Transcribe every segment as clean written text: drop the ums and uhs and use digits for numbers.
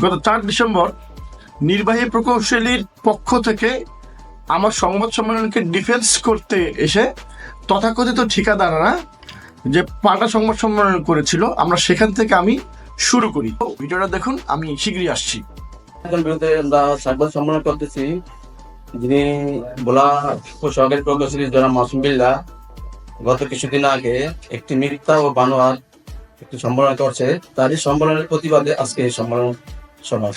গত 4 ডিসেম্বর নির্বাহী প্রকৌশলীর পক্ষ থেকে আমার সংবাদ সম্মেলনকে ডিফেন্স করতে এসে তথাকথিত ঠিকাদাররা যে পাল্টা সংবাদ সম্মেলন করেছিল, আমরা সেখান থেকে আমি শুরু করি। ভিডিওটা দেখুন, আমি শীঘ্রই আসছি। বিরুদ্ধে আমরা সংবাদ সম্মেলন করতেছি, যিনি ভোলা সরকারি প্রকৌশলী জনাব মাসুম বিল্লাহ গত কিছুদিন আগে একটি মিথ্যা ও বানোয়ার একটি সম্মেলন করছে। তারই সম্মেলনের প্রতিবাদে আজকে এই সম্মেলন সভা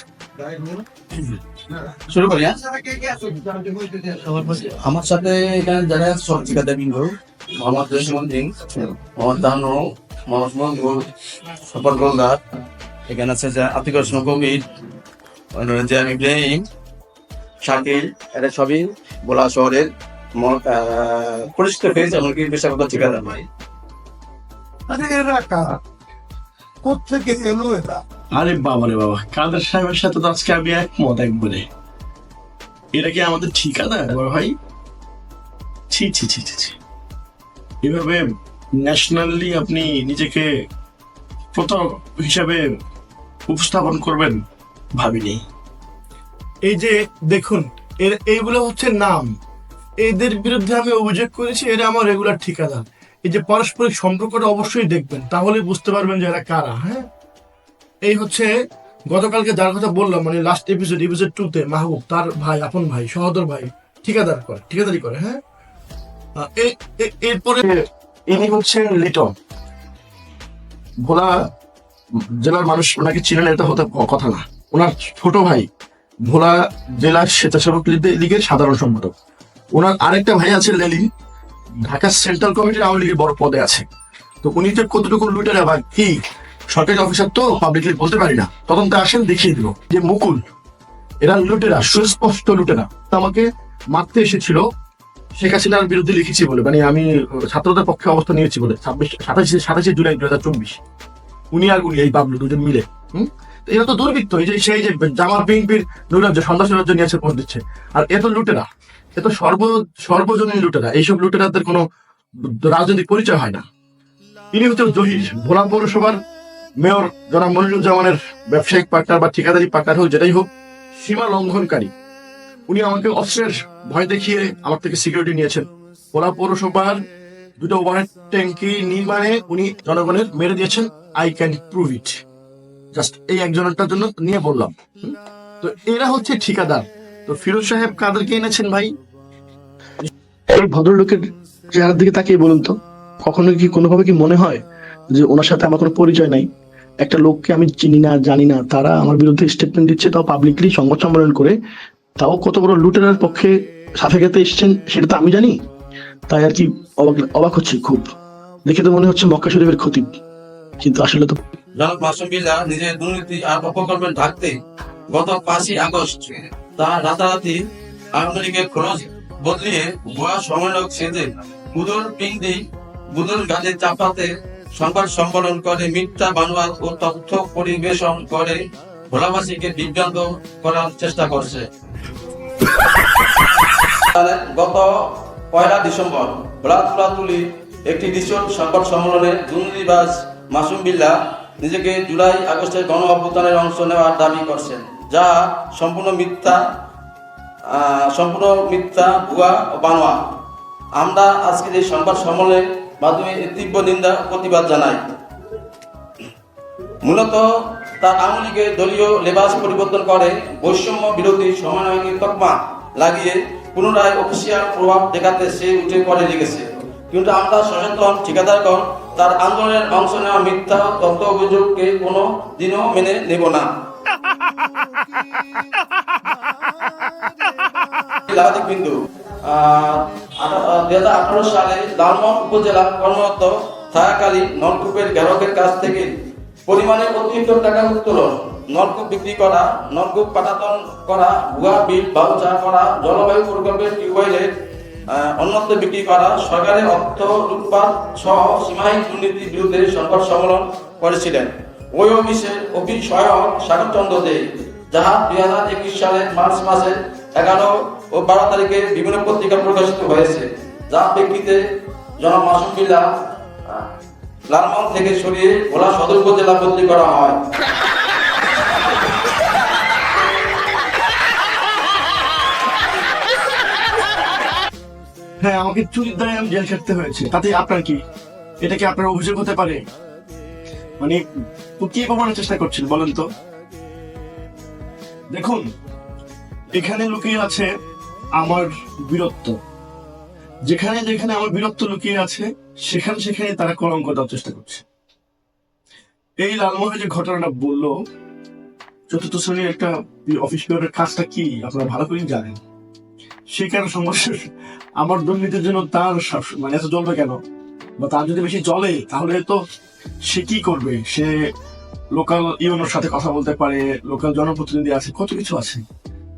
শুরু করি। আমার সাথে এখানে যারা সব ঠিকাদার বিন্দু মোহাম্মদ জসিমউদ্দিন, মোহাম্মদ তানু, মোহাম্মদ সফর গোলদার, এখানে আছে যে আতিকুর রহমান কবির, ইব্রাহিম, শাকিল, এরা সবই ভোলা শহরের পরিচিত ফেজ, এমনকি পেশাগত ঠিকাদার ভাই। আরে বাবা রে বাবা, কাদের সাহেবের সাথে তো আজকে আমি একমত একবারে। এটা কি আমাদের ঠিকাদার ভাই? ছি ছি ছি ছি ছি, এভাবে ন্যাশনালি আপনি নিজেকে প্রতারক হিসাবে উপস্থাপন করবেন ভাবিনি। এই যে দেখুন, এইগুলো হচ্ছে নাম, এদের বিরুদ্ধে আমি অভিযোগ করেছি, এরা আমার রেগুলার ঠিকাদার। এই যে পারস্পরিক সম্পর্কটা অবশ্যই দেখবেন, তাহলে বুঝতে পারবেন যে এরা কারা। হ্যাঁ, এই হচ্ছে গতকালকে যার কথা বললাম, মানে লাস্ট এপিসোড 2-তে মাহবুব, তার ভাই, আপন ভাই, সহোদর ভাই ঠিকাদারি করে। হ্যাঁ, এরপরে ইনি হচ্ছেন লিটন। ভোলা জেলার মানুষ ওনাকে চিনেন, এটা হতে কথা না। ওনার ছোট ভাই ভোলা জেলা স্বেচ্ছাসেবক লীগের সাধারণ সম্পাদক। ওনার আরেকটা ভাই আছে লেলিন, ঢাকা সেন্ট্রাল কমিটির আওয়ামী লীগের বড় পদে আছে। তো উনি তো কতটুকু লুটেরা বা কি সরকারি অফিসার তো পাবলিকলি বলতে পারি না, তদন্তে আসেন দেখিয়ে দিব যে মুকুল এরা লুটেরা, সুস্পষ্ট লুটেরা। আমাকে মারতে এসেছিল শেখ হাসিনার বিরুদ্ধে লিখেছি বলে, মানে আমি ছাত্রদের পক্ষে অবস্থান নিয়েছি বলে 27 জুলাই 2024 উনি আর উনি, এই বাবলু দুজন মিলে। এরা তো দুর্বৃত্ত। এই যে সেই যে জামাত বিএনপির নৈরাজ্য, সন্ত্রাস নৈরাজ্য নিয়ে আছে পোস্ট দিচ্ছে। আর এত লুটেরা, এত সর্বজনীন লুটেরা। এইসব লুটেরাদের কোনো রাজনৈতিক পরিচয় হয় না। ইনি হচ্ছেন জহির, ভোলা পৌরসভার মেয়র জনাব মনিরুজ্জামানের ব্যবসায়িক পার্টনার বা ঠিকাদারি পার্টনার হোক, যেটাই হোক, সীমা লঙ্ঘনকারী। উনি আমাকে অস্ত্রের ভয় দেখিয়ে আমার থেকে সিকিউরিটি নিয়েছেন। ভোলা পৌরসভার 2টা ওভারহেড ট্যাঙ্কি নির্মাণে উনি জনগণের মেরে দিয়েছেন। I can prove it. Just এই একজনটার জন্য নিয়ে বললাম। তো এরা হচ্ছে ঠিকাদার। তো ফিরোজ সাহেব কাদেরকে এনেছেন ভাই? এই ভদ্রলোকের চেহারার দিকে তাকিয়ে বলুন তো, কখনো কি কোনোভাবে কি মনে হয় যে ওনার সাথে আমার কোনো পরিচয় নাই? একটা লোককে আমি চিনি না, জানি না, তারা আমার বিরুদ্ধে স্টেটমেন্ট দিচ্ছে, তাও পাবলিকলি সংবাদ সম্মেলন করে, তাও কত বড় লুটেরার পক্ষে সাথে খেতে এসছেন সেটা তো আমি জানি। তাই আর কি অবাক হচ্ছে খুব। দেখে তো মনে হচ্ছে মক্কা শরীফের খতিব, কিন্তু আসলে তো। জনাব মাসুম বিল্লাহ নিজের দুর্নীতি আর অপকর্ম ঢাকতে গত 5ই আগস্ট তার রাতারাতি আওয়ামী লীগের খরচ বদলিয়ে ভুয়া সমন্বয়ক সেজে বুদুর গাছে চাপাতে সংবাদ সম্মেলন করে মিথ্যা বানোয়ার ও তথ্য পরিবেশন করে ভোলাবাসীকে বিভ্রান্ত করার চেষ্টা করছে। গত 1 ডিসেম্বর ভোলাতুলি একটি রিসোর্ট সংবাদ সম্মেলনে দুর্নীতিবাজ মাসুম বিল্লাহ নিজেকে জুলাই আগস্টের গণ অভ্যুত্থানের অংশ নেওয়ার দাবি করছেন, যা সম্পূর্ণ মিথ্যা, ভুয়া ও বানোয়া। আমরা আজকের এই সংবাদ সম্মেলনের মাধ্যমে তীব্র নিন্দা প্রতিবাদ জানাই। মূলত তার আওয়ামী লীগের দলীয় লেবাস পরিবর্তন করে বৈষম্য বিরোধী সমন্বয়কে তকমা লাগিয়ে পুনরায় অফিসিয়াল প্রভাব দেখাতে সে উঠে পড়ে লেগেছে। কিন্তু আমরা সচেতন ঠিকাদারগণ তার আন্দোলনের অংশ নেওয়া মিথ্যা তথ্য অভিযোগকে কোনো দিনও মেনে নেব না। বিন্দু 2018 সালে লালমোহন উপজেলা কর্মরত থাকাকালীন নলকূপের গ্রাহকের কাছ থেকে পরিমাণে অতিরিক্ত টাকা উত্তোলন, নলকূপ বিক্রি করা, নলকূপ পাঠাতন করা, ভুয়া বিল বাউচার করা, জলবায়ু প্রকল্পের টিউবওয়েলের অন্যত্র বিক্রি করা, সরকারের অর্থ লুটপাট সহ সীমাহীন দুর্নীতির বিরুদ্ধে সংবাদ সম্মেলন করেছিলেন ওই অফিসের অফিস সহায়ক সাগর চন্দ্র দে, যাহা 2021 সালের মার্চ মাসের 11 ও 12 তারিখে বিভিন্ন পত্রিকা প্রকাশিত হয়েছে। যার প্রেক্ষিতে জনাব মাসুম বিল্লাহ লালমোহন থেকে সরিয়ে ভোলা সদর উপজেলা বদলি করা হয়। হ্যাঁ, আমাকে চুরির দায়ে আমি জেল খাটতে হয়েছে, তাতে আপনার কি? এটা কি আপনার অভিযোগ হতে পারে? মানে কি প্রমাণের চেষ্টা করছেন বলেন তো? দেখুন, এখানে লুকিয়ে আছে আমার বীরত্ব। যেখানে যেখানে আমার বীরত্ব লুকিয়ে আছে সেখানে সেখানে তারা কলঙ্ক দেওয়ার চেষ্টা করছে। এই লালমোহন যে ঘটনাটা বললো, চতুর্থ শ্রেণীর একটা অফিস পিয়নের কাজটা কি আপনারা ভালো করেই জানেন। সে কেন সমস্যা? আমার দুর্নীতির জন্য তার মানে এত জ্বলবে কেন? বা তার যদি বেশি জ্বলে তাহলে তো সে কি করবে? সে লোকাল ইউনোর সাথে কথা বলতে পারে, লোকাল জনপ্রতিনিধি আছে, কত কিছু আছে।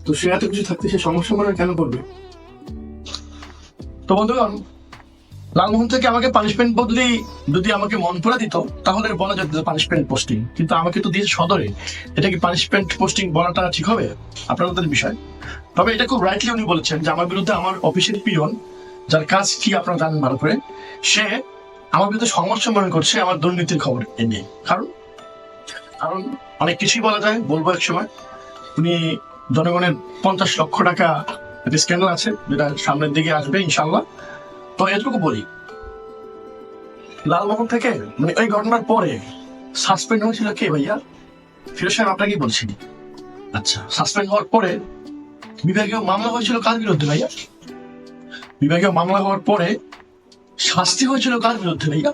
তো সে এত কিছু থাকতে সে সমস্যা মানে কেন করবে? তো বন্ধুগণ, লালমোহন থেকে আমাকে পানিশমেন্ট বদলি যদি আমাকে মন পড়ে দিত তাহলে বলা যেত পানিশমেন্ট পোস্টিং, কিন্তু আমাকে তো দিয়েছে সদরে। এটা কি পানিশমেন্ট পোস্টিং বলাটা ঠিক হবে? আপনাদের বিষয়। তবে এটা খুব রাইটলি উনি বলেছেন যে আমার বিরুদ্ধে আমার অফিসের পিয়ন, যার কাজ কি আপনারা জানেন ভালো করে, সে আমার বিরুদ্ধে সমস্যা মনে করছে আমার দুর্নীতির খবর এনে। কারণ কারণ অনেক কিছুই বলা যায়, বলবো এক সময়। উনি জনগণের 50 লক্ষ টাকা একটা স্ক্যান্ডাল আছে যেটা সামনের দিকে আসবে ইনশাল্লাহ। তো এটুকু বলি, লালমোহন থেকে মানে ওই ঘটনার পরে সাসপেন্ড হয়েছিল কে ভাইয়া? ফিরোজ সাহেব আপনাকেই বলছি। আচ্ছা, সাসপেন্ড হওয়ার পরে বিভাগীয় মামলা হয়েছিল কার বিরুদ্ধে ভাইয়া? বিভাগীয় মামলা হওয়ার পরে শাস্তি হয়েছিল কার বিরুদ্ধে ভাইয়া?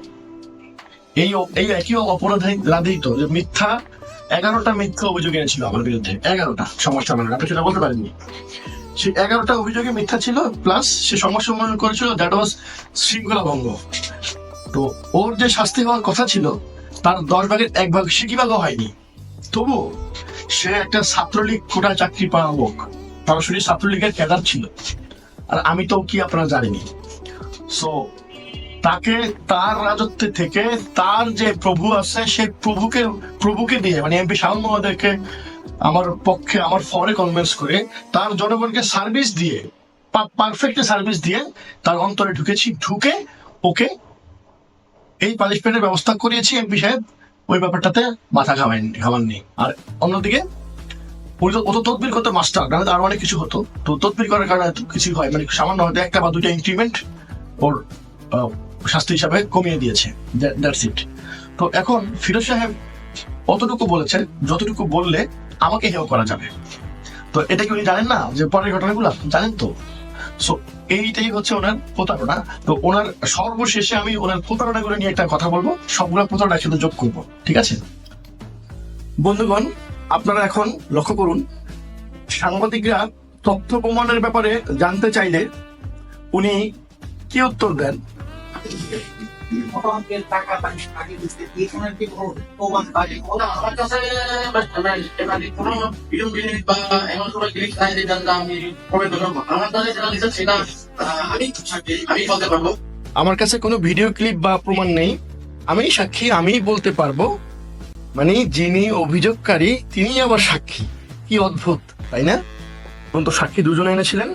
এই একই অপরাধী তো যে মিথ্যা 11টা মিথ্যা অভিযোগ এনেছিল আমার বিরুদ্ধে। 11টা সমস্যা মানে আপনি সেটা বলতে পারেননি। সেই 11টা অভিযোগে মিথ্যা ছিল, প্লাস সে সমস্যা মনে করেছিল দ্যাট ওয়াজ শৃঙ্খলা ভঙ্গ। তো ওর যে শাস্তি হওয়ার কথা ছিল তার 10 ভাগের 1 ভাগ সে কিভাবে হয়নি। তবু সে একটা ছাত্রলীগ কোটায় চাকরি পাওয়া লোক, সরাসরি ছাত্রলীগের ক্যাডার ছিল। আর আমি তো কি আপনারা জানিনি। সো তাকে তার রাজত্বে থেকে তার যে প্রভু আছে সেই প্রভুকে দিয়ে মানে এমপি শাহুন মহোদয়কে আমার পক্ষে আমার ফরে কনভিন্স করে তার জনগণকে সার্ভিস দিয়ে, পারফেক্ট সার্ভিস দিয়ে তার অন্তরে ঢুকে ওকে এই পানিশমেন্টের ব্যবস্থা করিয়েছি। এমপি সাহেব ওই ব্যাপারটাতে মাথা ঘামাননি। আর অন্যদিকে ও তো তদবির করতে মাস্টার, নাহলে আরো অনেক কিছু হতো। তো তদবির করার কারণে কিছু হয়, মানে সামান্য হয়তো 1টা বা 2টা ইনক্রিমেন্ট ওর শাস্তি হিসাবে কমিয়ে দিয়েছে। That's it. তো এখন ফিরোজ সাহেব অতটুকু বলেছেন যতটুকু বললে আমাকে হেয় করা যাবে। তো এটা কি উনি জানেন না যে পরের ঘটনাগুলো জানেন? তো সো এইটাই হচ্ছে ওনার প্রতারণা। তো ওনার সর্বশেষে আমি ওনার প্রতারণাগুলো নিয়ে একটা কথা বলবো, সবগুলো প্রতারণা একসাথে যোগ করবো, ঠিক আছে? বন্ধুগণ, আপনারা এখন লক্ষ্য করুন, সাংবাদিকরা তথ্য প্রমাণের ব্যাপারে জানতে চাইলে উনি কি উত্তর দেন? আমার কাছে কোনো ভিডিও ক্লিপ বা প্রমাণ নেই, আমি সাক্ষী, আমি বলতে পারবো। মানে যিনি অভিযোগকারী তিনি আবার সাক্ষী, কি অদ্ভুত তাই না? তো সাক্ষী দুজনে এনেছিলেন,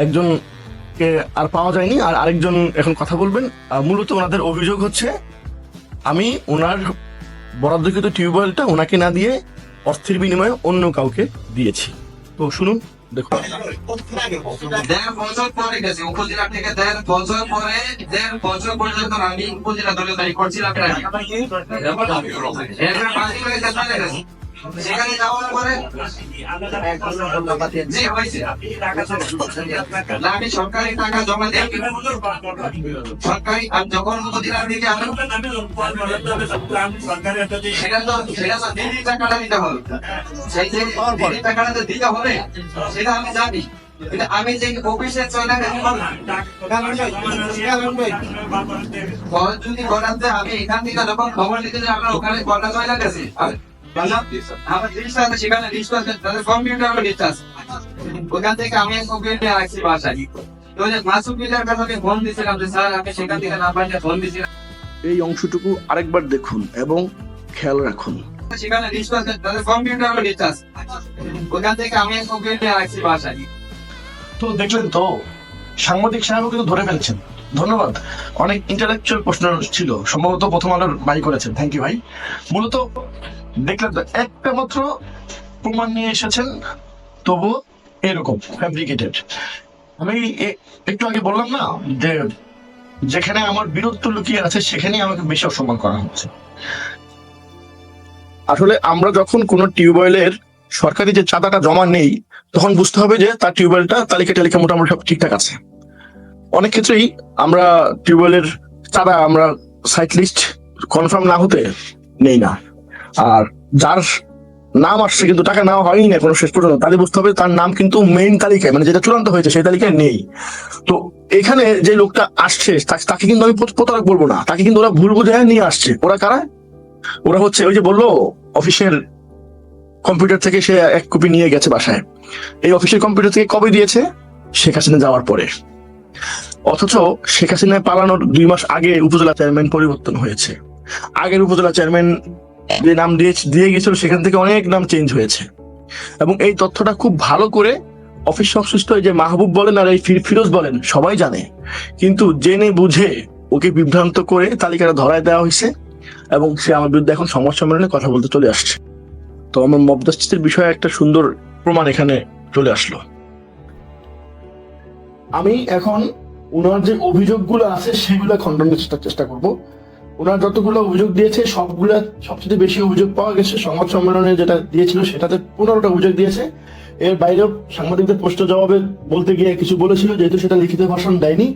একজনকে আর পাওয়া যায়নি, আর আরেকজন এখন কথা বলবেন। মূলত ওনাদের অভিযোগ হচ্ছে আমি ওনার বরাদ্দকৃত টিউবওয়েলটা ওনাকে না দিয়ে অর্থের বিনিময়ে অন্য কাউকে দিয়েছি। তো শুনুন, দেখুন। 1.5 বছর পরে গেছে উপজেলা থেকে, 1.5 বছর পরে 1.5 বছর পর্যন্ত আমি উপজেলা দলীয় করছিলাম। সেখানে যাওয়ার পরে জি হয়েছে আমি সরকারি টাকা জমা দিই, সরকারি যখন উপজেলা থেকে সেটা তো দিদির টাকাটা দিতে হবে, সেই যে দিদির টাকাটা তো দিতে হবে সেটা আমি জানি। আমি যে অফিসে চলে যদি বলাতে আমি এখান থেকে যখন খবর নিতে যাই আমরা ওখানে কটা চলে গেছি, আমার জিনিসটা আছে সেখানে লিস্ট আছে, তাদের কম্পিউটার লিস্ট আছে, ওখান থেকে আমি কম্পিউটার রাখছি বাসায়। তো যে মাসুদ বিলের কাছে আমি ফোন দিয়েছিলাম যে স্যার আমি সেখান থেকে না পাইলে ফোন দিয়েছিলাম। এই অংশটুকু আরেকবার দেখুন এবং খেয়াল রাখুন। সেখানে লিস্ট আছে, তাদের কম্পিউটার লিস্ট আছে, ওখান থেকে আমি কম্পিউটার রাখছি বাসায়। তো দেখলেন তো, সাংবাদিক সাহেব কিন্তু ধরে ফেলছেন। ধন্যবাদ। অনেক ইন্টালেকচুয়াল প্রশ্ন ছিল, সম্ভবত প্রথম আলোর বাই করেছেন, থ্যাংক ইউ ভাই। মূলত দেখলেন তো, একটা মাত্র প্রমাণ নিয়ে এসেছেন, তবু এরকম ফ্যাব্রিকেটেড। আমি একটু আগে বললাম না যে যেখানে আমার বীরত্ব লুকিয়ে আছে সেখানেই আমাকে বেশি অসম্মান করা হচ্ছে। আসলে আমরা যখন কোনো টিউবওয়েলের সরকারি যে চাঁদাটা জমা নেই তখন বুঝতে হবে যে তার টিউবওয়েলটা তালিকা মোটামুটি সব ঠিকঠাক আছে। অনেক ক্ষেত্রেই আমরা টিউবওয়েলের চাঁদা আমরা সাইট লিস্ট কনফার্ম না হতে নেই না, আর যার নাম আসছে কিন্তু টাকা নেওয়া হয়নি না কোনো শেষ পর্যন্ত, তাদের বুঝতে হবে তার নাম কিন্তু মেইন তালিকায় মানে যেটা চূড়ান্ত হয়েছে সেই তালিকায় নেই। তো এখানে যে লোকটা আসছে তাকে কিন্তু আমি প্রতারক বলবো না, তাকে কিন্তু ওরা ভুল বুঝে নিয়ে আসছে। ওরা কারা? ওরা হচ্ছে ওই যে বললো অফিসের কম্পিউটার থেকে সে এক কপি নিয়ে গেছে বাসায়। এই অফিসের কম্পিউটার থেকে কবে দিয়েছে? শেখ হাসিনা যাওয়ার পরে। অথচ শেখ হাসিনা পালানোর 2 মাস আগে উপজেলা চেয়ারম্যান পরিবর্তন হয়েছে। আগের উপজেলা চেয়ারম্যান যে নাম দিয়ে গেছিল সেখান থেকে অনেক নাম চেঞ্জ হয়েছে। এবং এই তথ্যটা খুব ভালো করে অফিস সংশ্লিষ্ট যে মাহবুব বলেন আর এই ফিরোজ বলেন সবাই জানে, কিন্তু জেনে বুঝে ওকে বিভ্রান্ত করে তালিকাটা ধরায় দেওয়া হয়েছে এবং সে আমার বিরুদ্ধে এখন সংবাদ সম্মেলনে কথা বলতে চলে আসছে। তো আমার মবদাসচিতের বিষয়ে একটা সুন্দর প্রমাণ এখানে চলে আসলো। আমি এখন ওনার যে অভিযোগগুলো আছে সেগুলো খণ্ডনের চেষ্টা করব। ওনার যতগুলো অভিযোগ দিয়েছে সবগুলা সবচেয়ে বেশি অভিযোগ পাওয়া গেছে সংবাদ সম্মেলনে যেটা দিয়েছিল সেটাতে 15টা অভিযোগ দিয়েছে। এর বাইরেও সাংবাদিকদের প্রশ্ন জবাবে বলতে গিয়ে কিছু বলেছিল, যেহেতু সেটা লিখিত ভাষণ দেয়নি,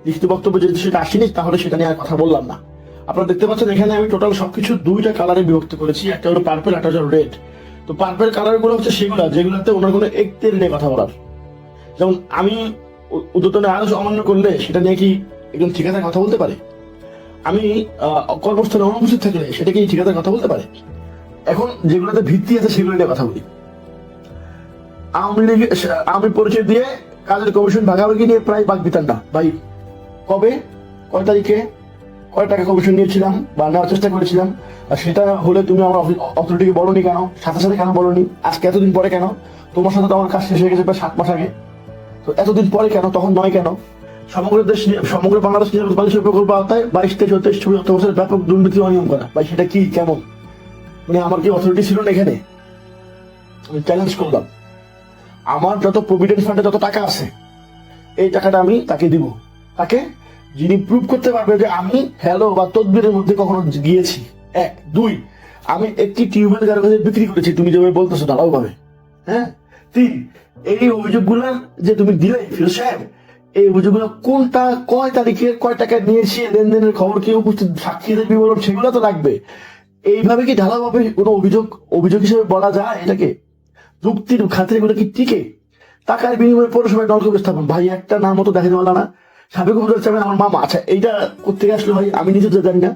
লিখিত বক্তব্য যেহেতু সেটা আসেনি তাহলে সেটা নিয়ে আর কথা বললাম না। আপনারা দেখতে পাচ্ছেন এখানে আমি টোটাল সবকিছু 2টা কালারে বিভক্ত করেছি, একটা হলো পার্পল একটা হলো রেড। তো পার্পল কালার গুলো হচ্ছে সেগুলো যেগুলোতে ওনার কোনো একটের নিয়ে কথা বলার, যেমন আমি উদ্যোতনে আরো অমান্য করলে সেটা নিয়ে কি একজন ঠিকাদার কথা বলতে পারে? আমি কর্মস্থলে অনুপস্থিত থাকলে সেটা কি ঠিকাদার কথা বলতে পারে? এখন যেগুলোতে ভিত্তি আছে সেগুলো নিয়ে কথা বলি। আওয়ামী লীগ আমি পরিচয় দিয়ে কাজের কমিশন ভাগাভাগি নিয়ে প্রায় বাগবিতণ্ডা ভাই, কবে কয় তারিখে কয় টাকা কমিশন নিয়েছিলাম বা নেওয়ার চেষ্টা করেছিলাম, আর সেটা হলে তুমি আমার অথরিটিকে বলনি কেন, সাথে সাথে কেন বলনি, আজকে এতদিন পরে কেন? তোমার সাথে তো আমার কাজ শেষ হয়ে গেছে প্রায় 7 মাস আগে, তো এতদিন পরে কেন, তখন নয় কেন? সমগ্র বাংলাদেশ নিরাপদ প্রকল্প আওতায় 22-23-24 বছরের ব্যাপক দুর্নীতি অনিয়ম করা ভাই, সেটা কি কেমন? মানে আমার কি অথরিটি ছিল না এখানে? আমি চ্যালেঞ্জ করলাম, আমার যত প্রভিডেন্ট ফান্ডে যত টাকা আছে এই টাকাটা আমি তাকে দিব, তাকে যিনি প্রুভ করতে পারবে যে আমি হ্যালো বা তদবিরের মধ্যে কখনো গিয়েছি। 1 2 আমি একটি টিউবওয়েল কারো কাছে বিক্রি করেছি, তুমি যেভাবে বলতেছো ঢালাও ভাবে। হ্যাঁ 3 এই অভিযোগগুলো যে তুমি দিলে ফিরোজ সাহেব, এই অভিযোগগুলো কোনটা কয় তারিখে কয় টাকা নিয়েছি, লেনদেনের খবর কি উপস্থিত, সাক্ষীদের বিবরণ সেগুলো তো লাগবে। এইভাবে কি ঢালাভাবে কোনো অভিযোগ হিসেবে বলা যায়? এটাকে যুক্তির খাতে এগুলো কি টিকে? টাকার বিনিময়ে পৌরসভায় নলকূপ স্থাপন ভাই, একটা নাম মতো দেখা যাবে না। সাবেক উপজেলা চেয়ারম্যান আমার মামা। আচ্ছা এইটা কোথেকে আসলো ভাই? আমি নিজে তো জানি না,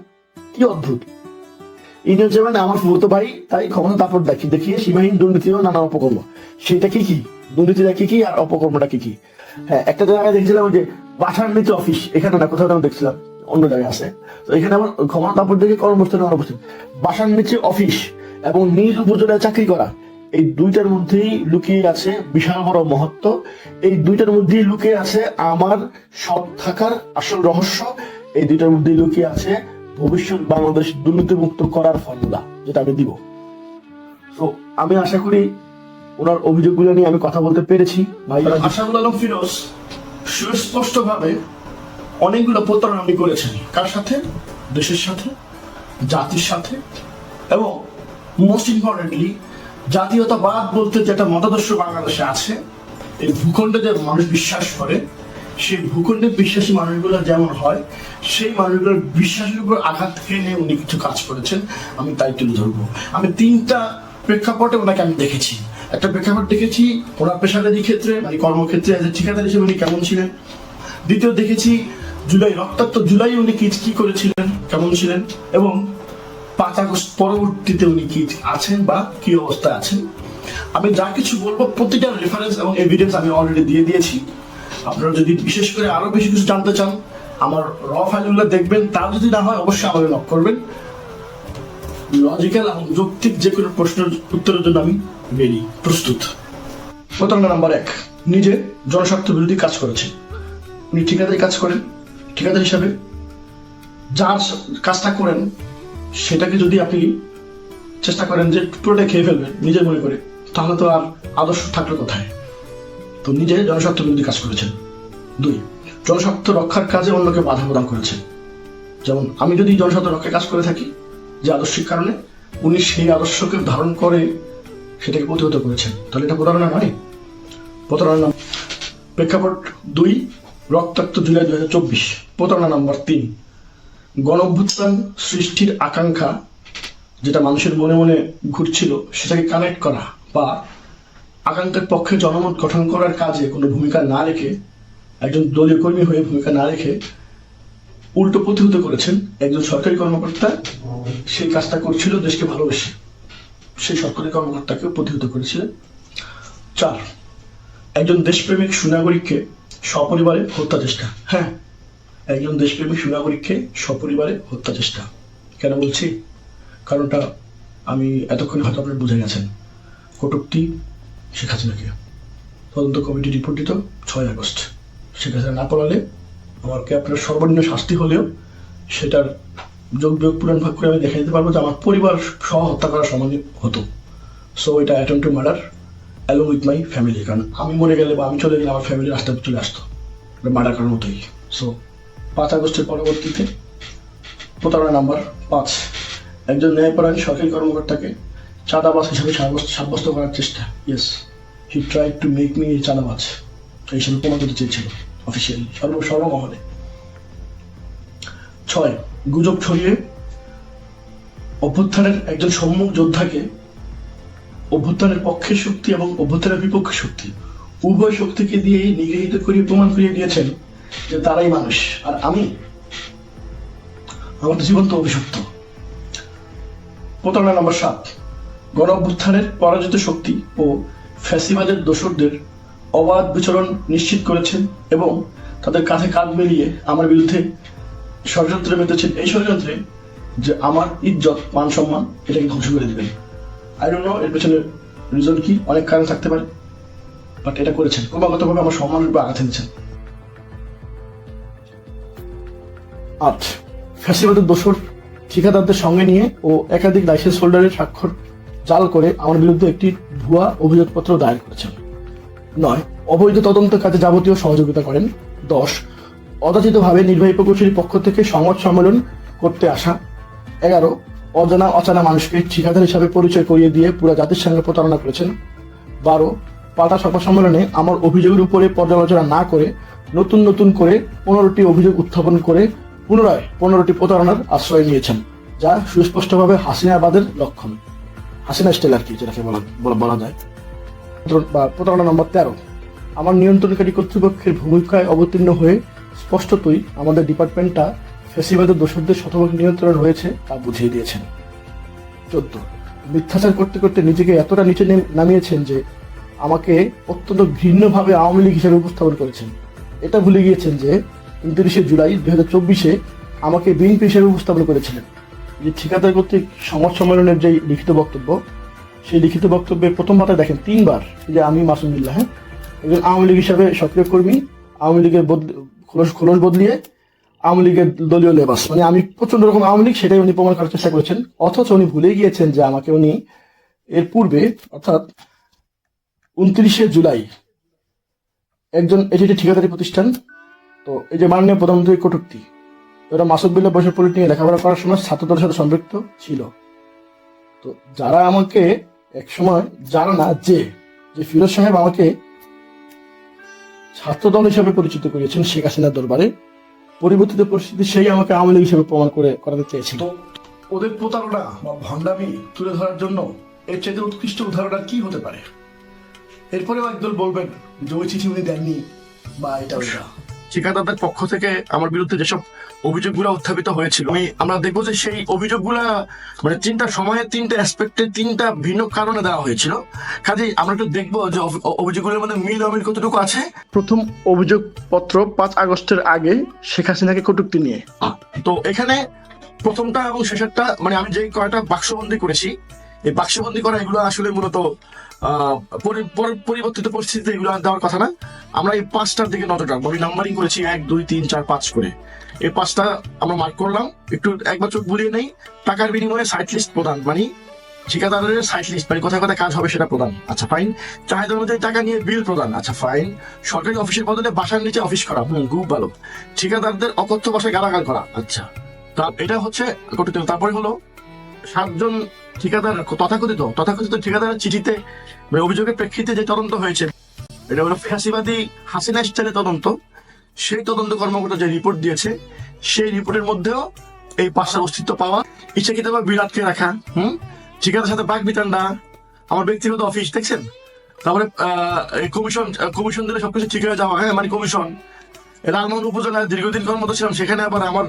কি অদ্ভুত। ইউনিয়ন চেয়ারম্যান আমার ফুফুতো ভাই, তাই ক্ষমতা তারপর দেখিয়ে সীমাহীন দুর্নীতি ও নানা অপকর্ম। সেটা কি কি দুর্নীতিটা কি কি আর অপকর্মটা কি কি? হ্যাঁ একটা জায়গায় দেখছিলাম যে বাসার নিচে অফিস, এখানে না কোথাও আমি দেখছিলাম অন্য জায়গায় আছে, তো এখানে আমার ক্ষমতা তারপর দেখে কর্মস্থলে অনুপস্থিত। বাসার নিচে অফিস এবং নিজ উপজেলায় চাকরি করা, এই 2টার মধ্যেই লুকিয়ে আছে বিশাল বড় মহত্ব। এই 2টার মধ্যেই লুকিয়ে আছে আমার সৎ থাকার আসল রহস্য। এই 2টার মধ্যেই লুকিয়ে আছে ভবিষ্যৎ বাংলাদেশ দুর্নীতিমুক্ত করার ফর্মুলা, যেটা আমি দিব। তো আমি আশা করি ওনার অভিযোগগুলো নিয়ে আমি কথা বলতে পেরেছি। ভাই আশাউল আলম ফিরোজ সুস্পষ্ট ভাবে অনেকগুলো প্রতারণা উনি করেছেন। কার সাথে? দেশের সাথে, জাতির সাথে, এবং মোস্ট ইম্পর্টেন্টলি জাতীয়তাবাদ বলতে যেটা মতাদর্শ বাংলাদেশে আছে, এই ভূখণ্ডে যে মানুষ বিশ্বাস করে সেই ভূখণ্ডে বিশ্বাসী মানুষগুলো যেমন হয় সেই মানুষগুলোর বিশ্বাসের উপর আঘাত হেনে উনি কিছু কাজ করেছেন, আমি তাই তুলে ধরবো। আমি 3টা প্রেক্ষাপটে ওনাকে আমি দেখেছি। একটা প্রেক্ষাপট দেখেছি ওনার পেশাদারি ক্ষেত্রে মানে কর্মক্ষেত্রে ঠিকাদার হিসেবে উনি কেমন ছিলেন। দ্বিতীয় দেখেছি রক্তাক্ত জুলাই উনি কি করেছিলেন, কেমন ছিলেন, এবং 5 আগস্ট পরবর্তীতে উনি কি আছেন বা কি অবস্থায় আছেন। আমি যা কিছু বলবো প্রতিটা রেফারেন্স এবং এভিডেন্স আমি অলরেডি দিয়ে দিয়েছি। আপনারা যদি বিশেষ করে আরো বেশি কিছু জানতে চান আমার র ফাইলগুলো দেখবেন, তা যদি না হয় অবশ্যই আমাকে নক করবেন। লজিক্যাল এবং যৌক্তিক যে কোনো প্রশ্নের উত্তরের জন্য আমি প্রস্তুত। প্রতারণা নাম্বার 1, নিজে জনস্বার্থ বিরোধী কাজ করেছে। উনি ঠিকাদারি কাজ করেন, ঠিকাদার হিসাবে যার কাজটা করেন সেটাকে যদি আপনি চেষ্টা করেন যে পুরোটা খেয়ে ফেলবেন নিজের মনে করে, তাহলে তো আর আদর্শ থাকলে কোথায়? তো নিজে জনস্বার্থ বিরোধী কাজ করেছেন। 2, জনস্বার্থ রক্ষার কাজে অন্যকে বাধা প্রদান করেছেন। যেমন আমি যদি জনস্বার্থ রক্ষার কাজ করে থাকি যে আদর্শিক কারণে, উনি সেই আদর্শকে ধারণ করে সেটাকে প্রতিহত করেছেন, তাহলে এটা প্রতারণা নয়? প্রতারণা নাম প্রেক্ষাপট 2, রক্তাক্ত জুলাই 2024। প্রতারণা নাম্বার 3, গণ অভ্যুত্থান সৃষ্টির আকাঙ্ক্ষা যেটা মানুষের মনে মনে ঘুরছিল সেটাকে কানেক্ট করা বা আকাঙ্ক্ষার পক্ষে জনমত গঠন করার কাজে কোনো ভূমিকা না রেখে, একজন দলীয় কর্মী হয়ে ভূমিকা না রেখে উল্টো প্রতিহত করেছেন একজন সরকারি কর্মকর্তা। সেই কাজটা করছিল দেশকে ভালোবেসে, সেই সরকারি কর্মকর্তাকে প্রতিহত করেছিলেন। 4, একজন দেশপ্রেমিক সুনাগরিককে সপরিবারে হত্যা চেষ্টা। হ্যাঁ, একজন দেশপ্রেমিক সুনাগরিককে সপরিবারে হত্যা চেষ্টা। কেন বলছি? কারণটা আমি এতক্ষণে হয়তো আপনারা বুঝে গেছেন। কটূক্তি শেখ হাসিনাকে। তদন্ত কমিটি রিপোর্ট দিত 6 আগস্ট। শেখ হাসিনা না পড়ালে আমাকে আপনার সর্বনিম্ন শাস্তি হলেও সেটার যোগ বিয়োগ পূরণ ভাগ করে আমি দেখে দিতে পারবো যে আমার পরিবার সহ হত্যা করার সমান হতো। সো এটা attempt to murder along with my family. কারণ আমি মরে গেলে বা আমি চলে গেলে আমার ফ্যামিলি রাস্তায় চলে আসতো, এটা মার্ডার করার মতোই। সো 5 আগস্টের পরবর্তীতে প্রতারণা নাম্বার 5, একজন ন্যায়পরায়ণ সরকারি কর্মকর্তাকে চাঁদাবাজ হিসেবে সাব্যস্ত করার চেষ্টা। Yes, he tried to make me চাঁদাবাজ এই হিসেবে প্রমাণ করতে চেয়েছিল অফিসিয়ালি সর্বমহলে। 6, গুজব ছড়িয়ে অভ্যুত্থানের একজন সম্মুখ যোদ্ধাকে অভ্যুত্থানের পক্ষের শক্তি এবং অভ্যুত্থানের বিপক্ষে শক্তি উভয় শক্তিকে দিয়েই নিগৃহীত করিয়ে প্রমাণ করিয়ে দিয়েছেন যে তারাই মানুষ আর আমি আমাদের জীবন্ত অভিযুক্ত। প্রতারণা নম্বর 7, গণ অভ্যুত্থানের পরাজিত শক্তি ও ফ্যাসিবাদের দোসরদের অবাধ বিচরণ নিশ্চিত করেছেন এবং তাদের কাঁধে কাঁধ মিলিয়ে আমার বিরুদ্ধে ষড়যন্ত্রে মেতেছেন। এই ষড়যন্ত্রে যে আমার ইজ্জত মান সম্মান এটাকে ধ্বংস করে দিবেন। আই ডোন্ট নো এর পেছনে রিজন কি, অনেক কারণ থাকতে পারে, বাট এটা করেছেন। ক্রমাগতভাবে আমার সম্মানের উপর আঘাত এনেছেন। 8, ফ্যাসিবাদের দোসর ঠিকাদারদের সঙ্গে নিয়ে ও একাধিক লাইসেন্স হোল্ডারের স্বাক্ষর জাল করে আমার বিরুদ্ধে একটি ভুয়া অভিযোগপত্র দায়ের করেছেন। 9, অবৈধ তদন্ত কাজে যাবতীয় সহযোগিতা করেন। 10, অযাচিতভাবে নির্বাহী প্রকৌশলীর পক্ষ থেকে সংবাদ সম্মেলন করতে আসা। 11, অজানা অচানা মানুষকে ঠিকাদার হিসাবে পরিচয় করিয়ে দিয়ে পুরো জাতির সঙ্গে প্রতারণা করেছেন। 12, পাল্টা সভা সম্মেলনে আমার অভিযোগের উপরে পর্যালোচনা না করে নতুন নতুন করে 15টি অভিযোগ উত্থাপন করে পুনরায় 15টি প্রতারণার আশ্রয় নিয়েছেন, যা সুস্পষ্টভাবে হাসিনাবাদের লক্ষণ। হাসিনা স্টাইল আর কি, যেটাকে বলা যায়। বা প্রতারণা নম্বর 13, আমার নিয়ন্ত্রণকারী কর্তৃপক্ষের ভূমিকায় অবতীর্ণ হয়ে স্পষ্টতই আমাদের ডিপার্টমেন্টটা ফ্যাসিবাদের দোসরদের শতভাগ নিয়ন্ত্রণ রয়েছে তা বুঝিয়ে দিয়েছেন। 14, মিথ্যাচার করতে করতে নিজেকে এতটা নিচে নামিয়েছেন যে আমাকে অত্যন্ত ঘৃণ্যভাবে আওয়ামী লীগ হিসেবে উপস্থাপন করেছেন। এটা ভুলে গিয়েছেন যে 29 জুলাই 2024 আমাকে বিএনপি হিসেবে উপস্থাপন করেছিলেন। যে ঠিকাদার কর্তৃক সংবাদ সম্মেলনের যে লিখিত বক্তব্য, সেই লিখিত বক্তব্যে প্রথম পাতায় দেখেন 3 বার যে আমি মাসুম বিল্লাহ একজন আওয়ামী লীগ হিসাবে সক্রিয় কর্মী, আওয়ামী লীগের খোলস বদলিয়ে আওয়ামী লীগের দলীয় লেবাস, মানে আমি প্রচন্ড রকম আওয়ামী লীগ, সেটাই উনি প্রমাণ করার চেষ্টা করেছেন। অথচ উনি ভুলে গিয়েছেন যে আমাকে উনি এর পূর্বে অর্থাৎ 29 জুলাই একজন, এটি একটি ঠিকাদারি প্রতিষ্ঠান। তো এই যে মাননীয় প্রধানমন্ত্রী কটূক্তি, ওরা মাসুদ বিল্লাহ বসে পলিট নিয়ে লেখাপড়া করার সময় ছাত্রদলের সাথে সম্পৃক্ত ছিল। তো যারা আমাকে এক সময় জানে না যে ফিরোজ সাহেব আমাকে ছাত্রদল হিসেবে পরিচিত করিয়েছেন শেখ হাসিনার দরবারে, পরিবর্তিত পরিস্থিতি সেই আমাকে আওয়ামী লীগ হিসেবে প্রমাণ করাতে চেয়েছিল। তো ওদের প্রতারণা বা ভণ্ডামি তুলে ধরার জন্য এর চাইতে উৎকৃষ্ট উদাহরণ আর কি হতে পারে? এরপরেও একদল বলবেন যে ওই চিঠি উনি দেননি বা এটা ওটা। ঠিকাদারদের পক্ষ থেকে আমার বিরুদ্ধে যেসব অভিযোগগুলো উত্থাপিত হয়েছিল, আমরা দেখবো যে সেই অভিযোগগুলা মানে 3টা সময়ে 3টা অ্যাসপেক্টে 3টা ভিন্ন কারণে দেওয়া হয়েছিল। কাজেই আমরা একটু দেখবো যে অভিযোগগুলোর মধ্যে মিল অমিল কতটুকু আছে। প্রথম অভিযোগপত্র 5 আগস্টের আগে শেখ হাসিনাকে কটূক্তি নিয়ে। তো এখানে প্রথমটা এবং শেষেরটা, মানে আমি যে কয়টা বাক্সবন্দি করেছি, এই বাক্সবন্দি করা এগুলো আসলে মূলত পরিবর্তিত পরিস্থিতিতে এগুলো দেওয়ার কথা না। আমরা এই 5টার দিকে নজর রাখবো। আমি নাম্বারিং করেছি 1, 2, 3, 4, 5 করে। এই 5টা আমরা মার্ক করলাম। একটু একবার চোখ বুলিয়ে নেই। টাকার বিনিময়ে সাইট লিস্ট প্রদান, মানে ঠিকাদারের সাইট লিস্ট মানে কোথায় কোথায় কাজ হবে সেটা প্রদান, আচ্ছা ফাইন। চাহিদা অনুযায়ী টাকা নিয়ে বিল প্রদান, আচ্ছা ফাইন। সরকারি অফিসের বদলে বাসার নিচে অফিস করা, খুব ভালো। ঠিকাদারদের অকথ্য ভাষায় গালাগাল করা, আচ্ছা। এটা হচ্ছে কঠিন। তারপরে হলো 7 জন ঠিকাদার তথাকথিত ঠিকাদারের চিঠিতে মানে অভিযোগের প্রেক্ষিতে যে তদন্ত হয়েছে, এটা হলো ফ্যাসিবাদী হাসিনা স্টাইলের তদন্ত। সেই তদন্ত কর্মকর্তা যে রিপোর্ট দিয়েছে, সেই রিপোর্টের মধ্যেও এই 5টার অস্তিত্ব পাওয়া, ইচ্ছাকৃতভাবে বিরাটকে রাখা, ঠিকাদারের সাথে বাঘ বিতান্ডা, আমার ব্যক্তিগত অফিস দেখছেন। তারপরে কমিশন দিলে সবকিছু ঠিক হয়ে যাওয়া, মানে কমিশন। লালমোহন উপজেলায় দীর্ঘদিন কর্মরত ছিলাম, সেখানে আবার আমার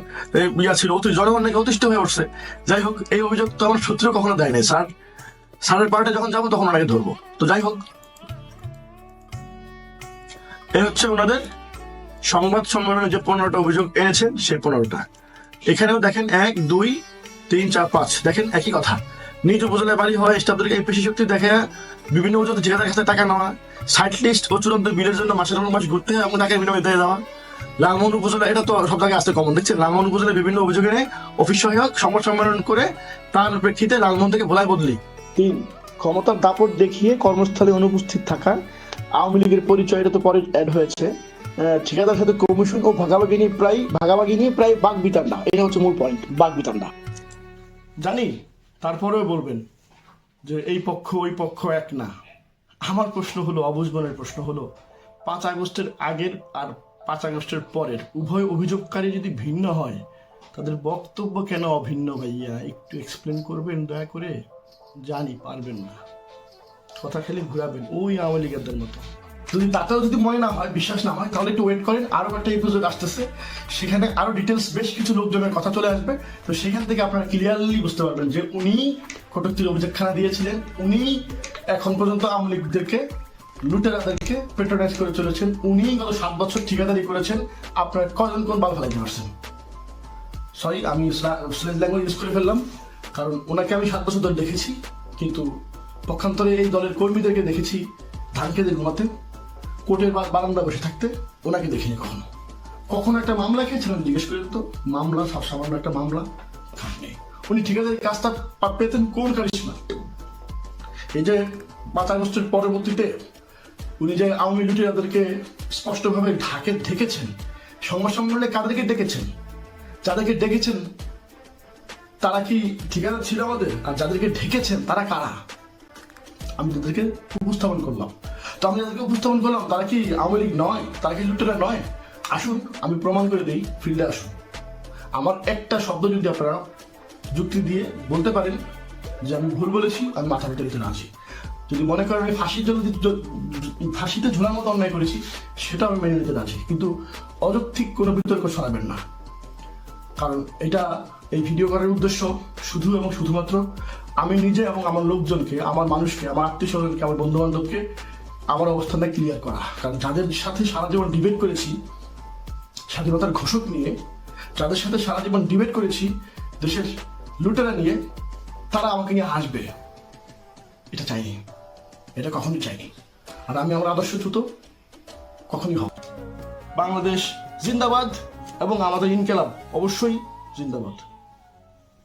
ছিল জনগণ নাকি অতিষ্ঠ হয়ে উঠছে। যাই হোক, এই অভিযোগ তো আমার সূত্র কখনো দেয় নাই স্যার। স্যারের পার্টে যখন যাবো তখন ওনাকে ধরবো। তো যাই হোক, এই হচ্ছে ওনাদের সংবাদ সম্মেলনে যে 15টা অভিযোগ এনেছেন, সেই 15টা। এখানেও দেখেন 1, 2, 3, 4, 5, দেখেন একই কথা। নিজ উপজেলায় বাড়ি হয় স্টাফদেরকে এই পেশি শক্তি দেখে বিভিন্ন অজুহাতে ঠিকাদার কাছে টাকা নেওয়া, সাইট লিস্ট ও চূড়ান্ত বিলের জন্য মাসের পর মাস ঘুরতে এবং টাকা বিনিময়ে দিয়ে দেওয়া। লালমোহন উপজেলা, এটা তো সব জায়গায় আসতে কমন দেখছেন। লালমোহন উপজেলায় বিভিন্ন অভিযোগে অফিস সহায়ক সংবাদ সম্মেলন করে তার প্রেক্ষিতে লালমোহন থেকে ভোলায় বদলি। 3, ক্ষমতার দাপট দেখিয়ে কর্মস্থলে অনুপস্থিত থাকা, আওয়ামী লীগের পরিচয়, এটা তো পরে অ্যাড হয়েছে। ঠিকাদার সাথে কমিশন ও ভাগাভাগি নিয়ে প্রায় বাঘ বিতান্ডা, এটা হচ্ছে মূল পয়েন্ট, বাঘ বিতান্ডা। জানি, তারপরেও বলবেন যে এই পক্ষ ওই পক্ষ এক না। আমার প্রশ্ন হলো, অবুঝমনের প্রশ্ন হলো, 5 আগস্টের আগের আর 5 আগস্টের পরের উভয় অভিযোগকারী যদি ভিন্ন হয়, তাদের বক্তব্য কেন অভিন্ন? ভাইয়া একটু এক্সপ্লেন করবেন দয়া করে। জানি পারবেন না, কথা খালি ঘুরাবেন ওই আওয়ামী লীগের মতো। যদি তাতেও যদি মনে না হয়, বিশ্বাস না হয়, তাহলে একটু ওয়েট করেন। আরো একটা এপিসোড আসতেছে, সেখানে আরো ডিটেলস বেশ কিছু লোকজনের কথা চলে আসবে। তো সেখান থেকে আপনারা ক্লিয়ারলি বুঝতে পারবেন যে উনি কটূক্তির অভিযোগখানা দিয়েছিলেন, উনি এখন পর্যন্ত আওয়ামী লীগদেরকে, লুটেরাদেরকে পেট্রোনাইজ করে চলেছেন, উনি গত 7 বছর ঠিকাদারি করেছেন। আপনার কজন কোন বাল ফেলাইতে পারছেন? সরি, আমি স্ল্যাং ল্যাঙ্গুয়েজ ইউজ করে ফেললাম, কারণ ওনাকে আমি 7 বছর ধরে দেখেছি, কিন্তু পক্ষান্তরে এই দলের কর্মীদেরকে দেখেছি ধান খেতে ঘুমাতে, কোর্টের বারান্দা বসে থাকতে। ওনাকে দেখিনি কখনো একটা মামলা খেয়েছিলেন? জিজ্ঞেস করেন তো, মামলা, সব সামান্য একটা মামলা নেই। উনি ঠিকাদারি কাজটা পেতেন কোন কারিশমা? এই যে 5 আগস্টের পরবর্তীতে উনি যে আওয়ামী লুটেরাদেরকে স্পষ্টভাবে ঢেকেছেন, সংবাদ সম্মেলনে কাদেরকে ডেকেছেন? যাদেরকে ডেকেছেন তারা কি ঠিকাদার ছিল আমাদের? আর যাদেরকে ঢেকেছেন তারা কারা? আমি তাদেরকে উপস্থাপন করলাম। তো আমি যাদেরকে উপস্থাপন করলাম তারা কি আওয়ামী লীগ নয়? তারা কি লুটেরা নয়? আসুন, আমি প্রমাণ করে দিই, ফিল্ডে আসুন। আমার একটা শব্দ যদি আপনারা যুক্তি দিয়ে বলতে পারেন যে আমি ভুল বলেছি, আমি মাথা পেতে দিতে আছি। যদি মনে করেন আমি ফাঁসিতে ঝোলার মতো অন্যায় করেছি, সেটা আমি মেনে নিতে আছি, কিন্তু অযৌক্তিক কোনো বিতর্ক ছড়াবেন না। কারণ এই ভিডিও করার উদ্দেশ্য শুধু এবং শুধুমাত্র আমি নিজে এবং আমার লোকজনকে, আমার মানুষকে, আমার আত্মীয় স্বজনকে, আমার বন্ধু বান্ধবকে আমার অবস্থানটা ক্লিয়ার করা। কারণ যাদের সাথে সারা জীবন ডিবেট করেছি স্বাধীনতার ঘোষক নিয়ে, যাদের সাথে সারা জীবন ডিবেট করেছি দেশের লুটেরা নিয়ে, তারা আমাকে নিয়ে হাসবে, এটা চাইনি, এটা কখনোই চাইনি। আর আমি আমার আদর্শচ্যুত কখনই হব। বাংলাদেশ জিন্দাবাদ এবং আমাদের ইনকেলাব অবশ্যই জিন্দাবাদ।